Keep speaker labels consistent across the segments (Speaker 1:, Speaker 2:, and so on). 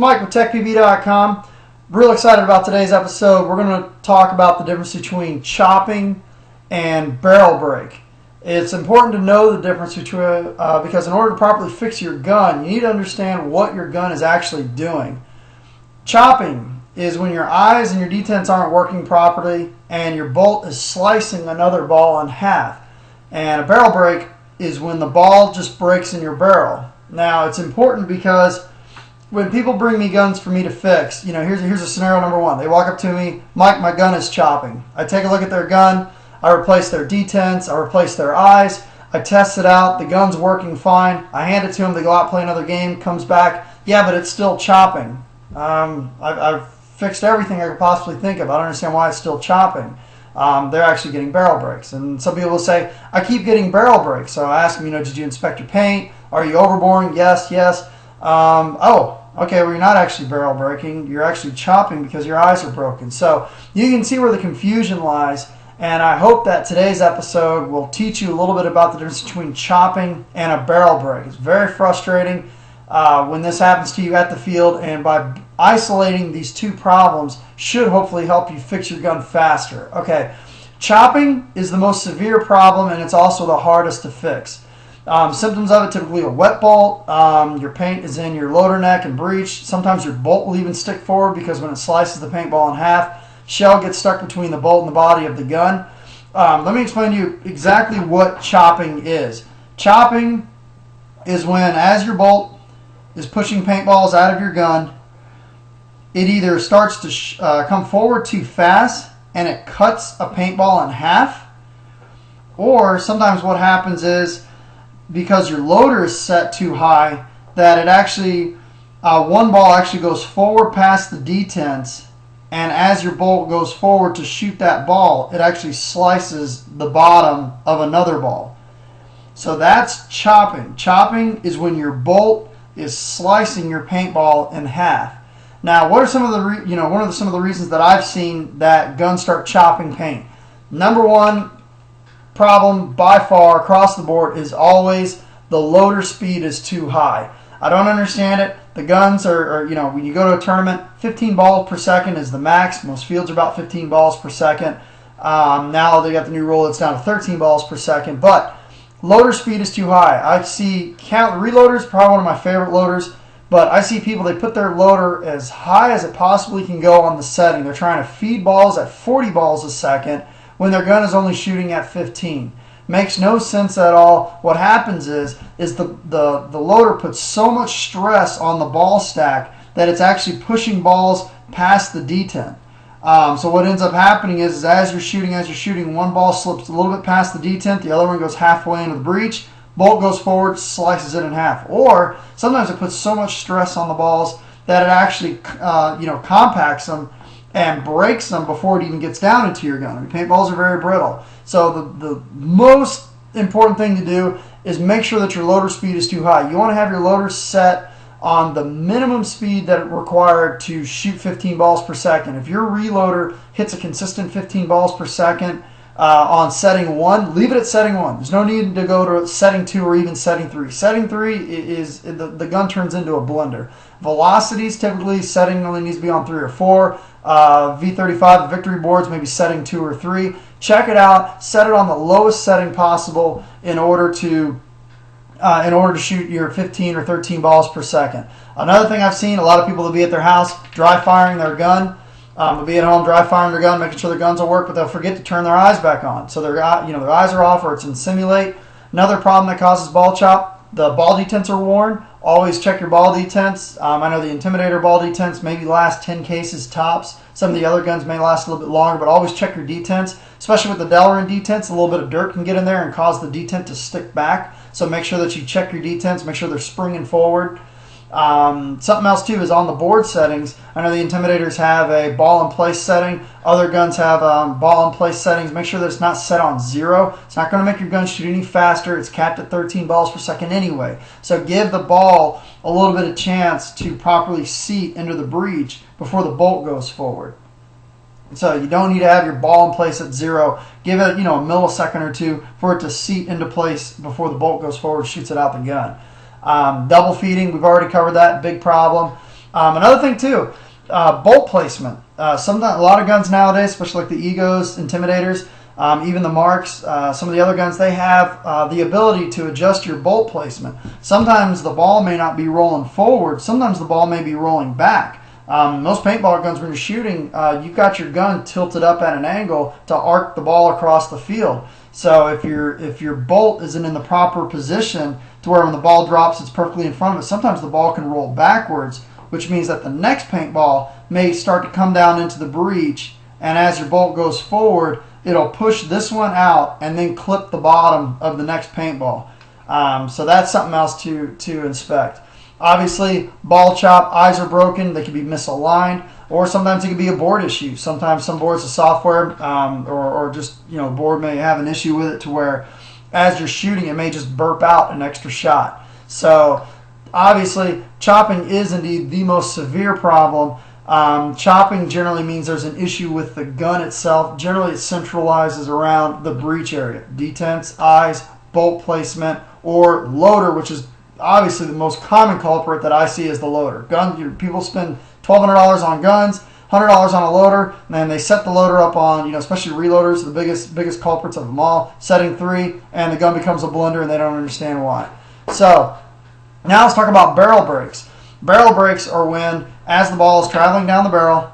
Speaker 1: Mike with TechPB.com. Real excited about today's episode. We're going to talk about the difference between chopping and barrel break. It's important to know the difference between because in order to properly fix your gun, you need to understand what your gun is actually doing. Chopping is when your eyes and your detents aren't working properly and your bolt is slicing another ball in half. And a barrel break is when the ball just breaks in your barrel. Now, it's important because when people bring me guns for me to fix, here's a scenario number one. They walk up to me, Mike, my gun is chopping. I take a look at their gun, I replace their detents, I replace their eyes, I test it out, the gun's working fine, I hand it to them, they go out, play another game, comes back, yeah, but it's still chopping. I've fixed everything I could possibly think of. I don't understand why it's still chopping. They're actually getting barrel breaks. And some people will say, I keep getting barrel breaks. So I ask them, did you inspect your paint? Are you overboring? Yes. Okay, well, you're not actually barrel breaking. You're actually chopping because your eyes are broken. So you can see where the confusion lies. And I hope that today's episode will teach you a little bit about the difference between chopping and a barrel break. It's very frustrating when this happens to you at the field. And by isolating these two problems should hopefully help you fix your gun faster. Okay, chopping is the most severe problem, and it's also the hardest to fix. Symptoms of it, typically a wet bolt, your paint is in your loader neck and breech. Sometimes your bolt will even stick forward because when it slices the paintball in half, shell gets stuck between the bolt and the body of the gun. Let me explain to you exactly what chopping is. Chopping is when, as your bolt is pushing paintballs out of your gun, it either starts to come forward too fast and it cuts a paintball in half, or sometimes what happens is, because your loader is set too high, that it actually, one ball actually goes forward past the detents, and as your bolt goes forward to shoot that ball, it actually slices the bottom of another ball. So that's chopping. Chopping is when your bolt is slicing your paintball in half. Now, what are some of the some of the reasons that I've seen that guns start chopping paint? Number one problem by far across the board is always the loader speed is too high. I don't understand it. The guns are when you go to a tournament, 15 balls per second is the max. Most fields are about 15 balls per second. Now they got the new rule, it's down to 13 balls per second, but loader speed is too high. I see reloaders, probably one of my favorite loaders, but I see people, they put their loader as high as it possibly can go on the setting. They're trying to feed balls at 40 balls a second when their gun is only shooting at 15. Makes no sense at all. What happens is the loader puts so much stress on the ball stack that it's actually pushing balls past the detent. So what ends up happening is as you're shooting, one ball slips a little bit past the detent, the other one goes halfway into the breech, bolt goes forward, slices it in half. Or sometimes it puts so much stress on the balls that it actually compacts them and breaks them before it even gets down into your gun. Paintballs are very brittle. So the most important thing to do is make sure that your loader speed is too high. You want to have your loader set on the minimum speed that it required to shoot 15 balls per second. If your reloader hits a consistent 15 balls per second on setting 1, leave it at setting 1. There's no need to go to setting 2 or even setting 3. Setting 3 is the gun turns into a blender. Velocities, typically setting only needs to be on 3 or 4. V35, the victory boards, maybe setting 2 or 3. Check it out. Set it on the lowest setting possible in order to shoot your 15 or 13 balls per second. Another thing I've seen, a lot of people will be at their house dry firing their gun. They'll be at home dry firing their gun, making sure their guns will work, but they'll forget to turn their eyes back on. So their eyes are off or it's in simulate. Another problem that causes ball chop, the ball detents are worn. Always check your ball detents. I know the Intimidator ball detents maybe last 10 cases tops. Some of the other guns may last a little bit longer, but always check your detents. Especially with the Delrin detents, a little bit of dirt can get in there and cause the detent to stick back. So make sure that you check your detents, make sure they're springing forward. Something else too is on the board settings. I know the Intimidators have a ball in place setting. Other guns have ball in place settings. Make sure that it's not set on 0. It's not going to make your gun shoot any faster. It's capped at 13 balls per second anyway. So give the ball a little bit of chance to properly seat into the breech before the bolt goes forward. So you don't need to have your ball in place at 0. Give it a millisecond or two for it to seat into place before the bolt goes forward, shoots it out the gun. Double feeding, we've already covered that, big problem. Another thing too, bolt placement. Sometimes a lot of guns nowadays, especially like the Egos, Intimidators, even the Marks, some of the other guns, they have the ability to adjust your bolt placement. Sometimes the ball may not be rolling forward. Sometimes the ball may be rolling back. Most paintball guns, when you're shooting, you've got your gun tilted up at an angle to arc the ball across the field. So if your bolt isn't in the proper position to where when the ball drops, it's perfectly in front of it, sometimes the ball can roll backwards, which means that the next paintball may start to come down into the breech, and as your bolt goes forward, it'll push this one out and then clip the bottom of the next paintball. So that's something else to inspect. Obviously, ball chop, eyes are broken, they can be misaligned, or sometimes it can be a board issue. Sometimes some boards, the software, or just, board may have an issue with it to where as you're shooting, it may just burp out an extra shot. So obviously, chopping is indeed the most severe problem. Chopping generally means there's an issue with the gun itself. Generally, it centralizes around the breech area. Detents, eyes, bolt placement, or loader, which is obviously the most common culprit that I see is the loader. People spend $1,200 on guns, $100 on a loader, and then they set the loader up on, especially reloaders, the biggest culprits of them all, setting 3, and the gun becomes a blender and they don't understand why. So now let's talk about barrel breaks. Barrel breaks are when, as the ball is traveling down the barrel,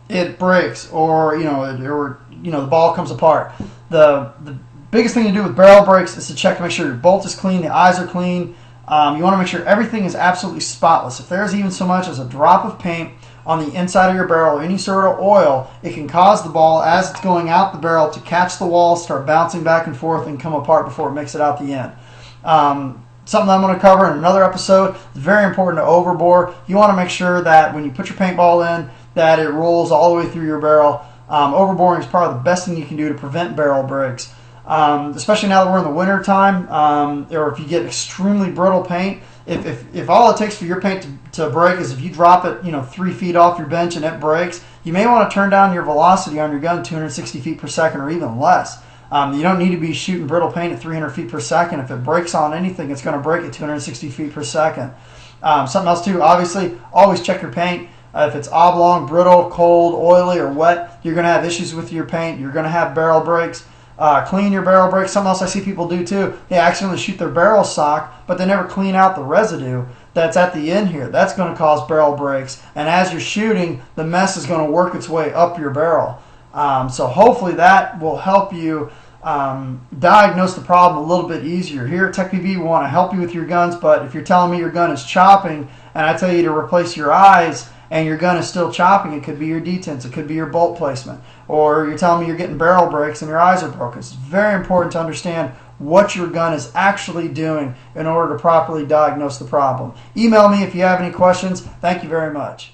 Speaker 1: it breaks, or the ball comes apart. The biggest thing to do with barrel breaks is to check to make sure your bolt is clean, the eyes are clean. You want to make sure everything is absolutely spotless. If there's even so much as a drop of paint on the inside of your barrel or any sort of oil, it can cause the ball, as it's going out the barrel, to catch the wall, start bouncing back and forth, and come apart before it makes it out the end. Something I'm going to cover in another episode. It's very important to overbore. You want to make sure that when you put your paintball in, that it rolls all the way through your barrel. Overboring is probably the best thing you can do to prevent barrel breaks. Especially now that we're in the winter time, or if you get extremely brittle paint, if all it takes for your paint to break is if you drop it 3 feet off your bench and it breaks, you may want to turn down your velocity on your gun 260 feet per second or even less. You don't need to be shooting brittle paint at 300 feet per second. If it breaks on anything, it's going to break at 260 feet per second. Something else too, obviously, always check your paint. If it's oblong, brittle, cold, oily, or wet, you're going to have issues with your paint. You're going to have barrel breaks. Clean your barrel breaks. Something else I see people do too, they accidentally shoot their barrel sock, but they never clean out the residue that's at the end here. That's going to cause barrel breaks. And as you're shooting, the mess is going to work its way up your barrel. So hopefully that will help you diagnose the problem a little bit easier. Here at TechPB, we want to help you with your guns, but if you're telling me your gun is chopping and I tell you to replace your eyes and your gun is still chopping, it could be your detents, it could be your bolt placement, or you're telling me you're getting barrel breaks and your eyes are broken. It's very important to understand what your gun is actually doing in order to properly diagnose the problem. Email me if you have any questions. Thank you very much.